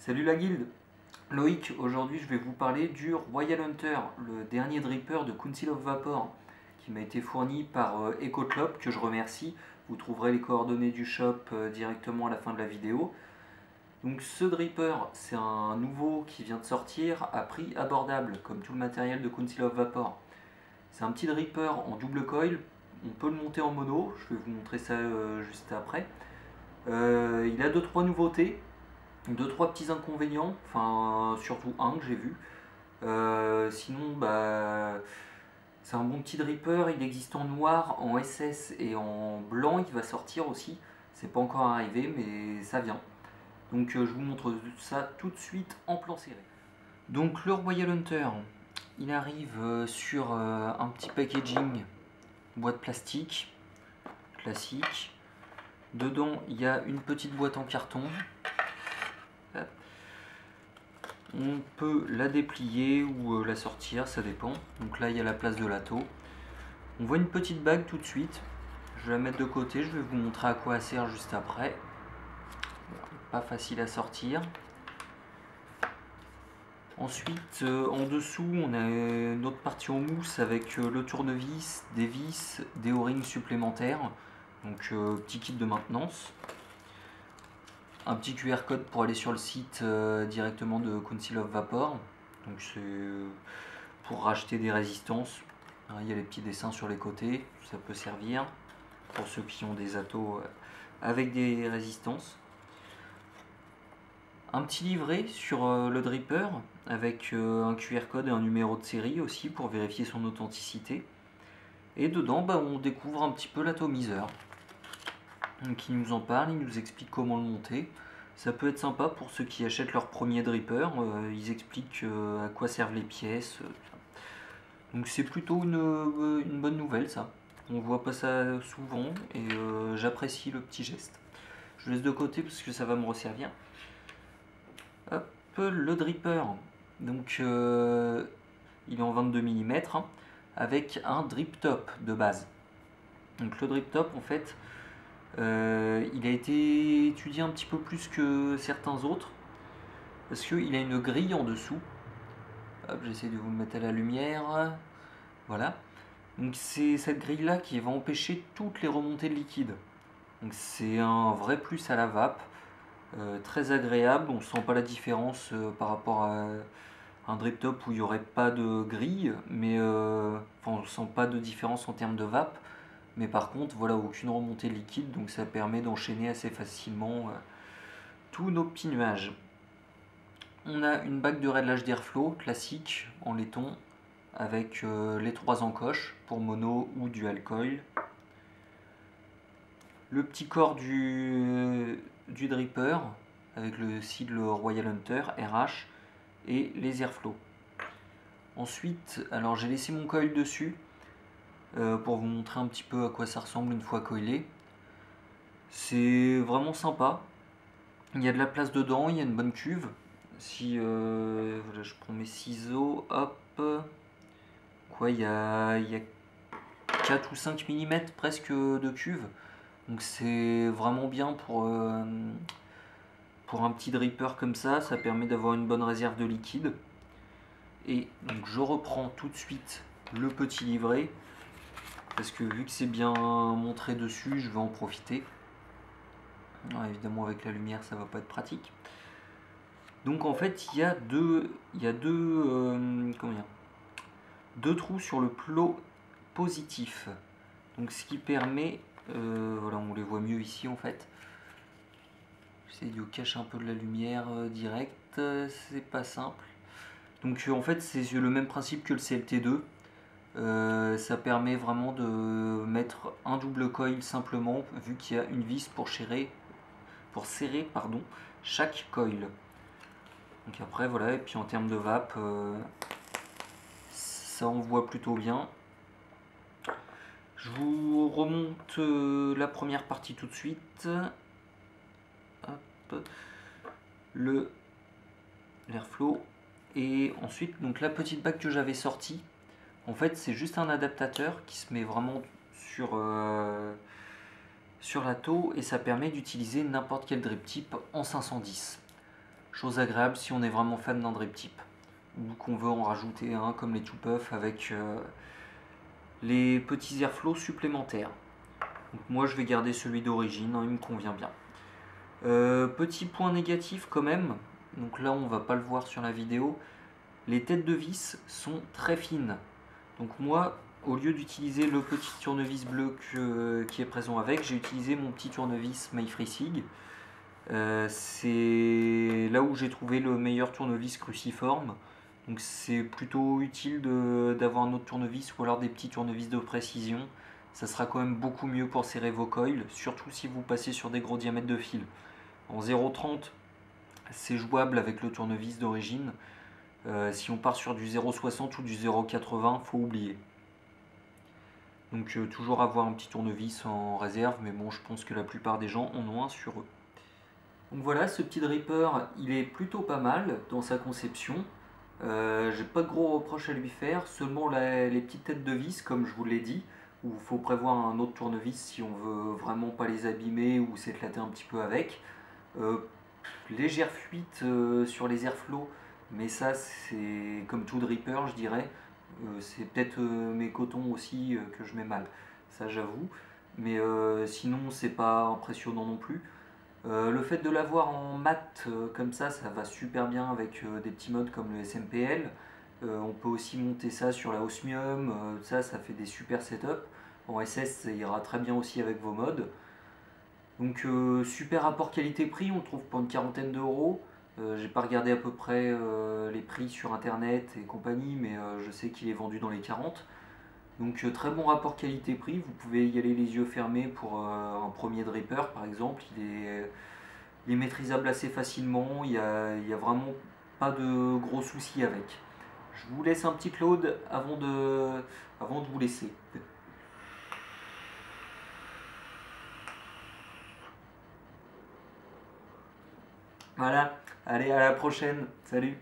Salut la guilde, Loïc, aujourd'hui je vais vous parler du Royal Hunter, le dernier dripper de Council of Vapor, qui m'a été fourni par EcoClop, que je remercie. Vous trouverez les coordonnées du shop directement à la fin de la vidéo. Donc ce dripper, c'est un nouveau qui vient de sortir à prix abordable, comme tout le matériel de Council of Vapor. C'est un petit dripper en double coil, on peut le monter en mono, je vais vous montrer ça juste après. Il a 2-3 nouveautés. Deux, trois petits inconvénients, enfin surtout un que j'ai vu. Sinon, c'est un bon petit dripper. Il existe en noir, en SS et en blanc. Il va sortir aussi. C'est pas encore arrivé, mais ça vient. Donc je vous montre ça tout de suite en plan serré. Donc le Royal Hunter, il arrive sur un petit packaging, boîte plastique, classique. Dedans, il y a une petite boîte en carton. On peut la déplier ou la sortir, ça dépend. Donc là, il y a la place de l'atto. On voit une petite bague tout de suite. Je vais la mettre de côté, je vais vous montrer à quoi elle sert juste après. Pas facile à sortir. Ensuite, en dessous, on a une autre partie en mousse avec le tournevis, des vis, des O-rings supplémentaires. Donc, petit kit de maintenance. Un petit QR code pour aller sur le site directement de Council of Vapor. Donc c'est pour racheter des résistances. Il y a les petits dessins sur les côtés, ça peut servir pour ceux qui ont des attos avec des résistances. Un petit livret sur le dripper avec un QR code et un numéro de série aussi pour vérifier son authenticité. Et dedans, on découvre un petit peu l'atomiseur. Donc il nous en parle, il nous explique comment le monter. Ça peut être sympa pour ceux qui achètent leur premier dripper, ils expliquent à quoi servent les pièces. Donc c'est plutôt une bonne nouvelle ça. On voit pas ça souvent et j'apprécie le petit geste. Je laisse de côté parce que ça va me resservir. Hop, le dripper. Donc il est en 22 mm avec un drip top de base. Donc le drip top en fait, il a été étudié un petit peu plus que certains autres parce qu'il a une grille en dessous. Hop, j'essaie de vous le mettre à la lumière. Voilà. Donc c'est cette grille là qui va empêcher toutes les remontées de liquide. Donc c'est un vrai plus à la vape. Très agréable, on ne sent pas la différence par rapport à un drip top où il n'y aurait pas de grille, mais on ne sent pas de différence en termes de vape. Mais par contre, voilà, aucune remontée liquide, donc ça permet d'enchaîner assez facilement tous nos petits nuages. On a une bague de réglage d'airflow classique en laiton avec les 3 encoches pour mono ou dual coil. Le petit corps du dripper avec le sigle Royal Hunter RH et les airflow. Ensuite, alors j'ai laissé mon coil dessus pour vous montrer un petit peu à quoi ça ressemble une fois coilé. C'est vraiment sympa. Il y a de la place dedans, il y a une bonne cuve. Si voilà, je prends mes ciseaux, hop, quoi, il y a 4 ou 5 mm presque de cuve. Donc c'est vraiment bien pour un petit dripper comme ça permet d'avoir une bonne réserve de liquide. Et donc je reprends tout de suite le petit livret parce que vu que c'est bien montré dessus, je vais en profiter. Alors, évidemment avec la lumière ça va pas être pratique. Donc en fait il y a deux trous sur le plot positif. Donc ce qui permet, voilà, on les voit mieux ici en fait. J'essaie de cacher un peu de la lumière directe, c'est pas simple. Donc en fait c'est le même principe que le CLT2. Ça permet vraiment de mettre un double coil simplement, vu qu'il y a une vis pour serrer chaque coil. Donc après voilà, et puis en termes de vape, ça envoie plutôt bien. Je vous remonte la première partie tout de suite. Hop. L'airflow. Et ensuite, donc la petite bague que j'avais sortie, en fait c'est juste un adaptateur qui se met vraiment sur l'atto et ça permet d'utiliser n'importe quel drip type en 510. Chose agréable si on est vraiment fan d'un drip tip ou qu'on veut en rajouter un comme les Two Puff avec les petits airflows supplémentaires. Donc moi je vais garder celui d'origine, hein, il me convient bien. Petit point négatif quand même, donc là on va pas le voir sur la vidéo, les têtes de vis sont très fines. Donc moi, au lieu d'utiliser le petit tournevis bleu qui est présent avec, j'ai utilisé mon petit tournevis Mayfreesig. C'est là où j'ai trouvé le meilleur tournevis cruciforme. Donc c'est plutôt utile d'avoir un autre tournevis ou alors des petits tournevis de précision. Ça sera quand même beaucoup mieux pour serrer vos coils, surtout si vous passez sur des gros diamètres de fil. En 0,30, c'est jouable avec le tournevis d'origine. Si on part sur du 0,60 ou du 0,80, faut oublier. Donc toujours avoir un petit tournevis en réserve, mais bon, je pense que la plupart des gens en ont un sur eux. Donc voilà, ce petit dripper, il est plutôt pas mal dans sa conception. J'ai pas de gros reproches à lui faire, seulement les petites têtes de vis, comme je vous l'ai dit, où il faut prévoir un autre tournevis si on veut vraiment pas les abîmer ou s'éclater un petit peu avec. Légère fuite sur les airflows, mais ça c'est comme tout dripper je dirais. C'est peut-être mes cotons aussi que je mets mal, ça j'avoue. Mais sinon c'est pas impressionnant non plus. Le fait de l'avoir en mat comme ça va super bien avec des petits modes comme le SMPL. On peut aussi monter ça sur la Osmium, ça fait des super setups. En SS ça ira très bien aussi avec vos modes. Donc super rapport qualité-prix, on le trouve pour une quarantaine d'euros. J'ai pas regardé à peu près les prix sur internet et compagnie, mais je sais qu'il est vendu dans les 40. Donc très bon rapport qualité-prix, vous pouvez y aller les yeux fermés pour un premier dripper par exemple. Il est maîtrisable assez facilement, il y a vraiment pas de gros soucis avec. Je vous laisse un petit Claude avant de vous laisser. Voilà, allez à la prochaine, salut!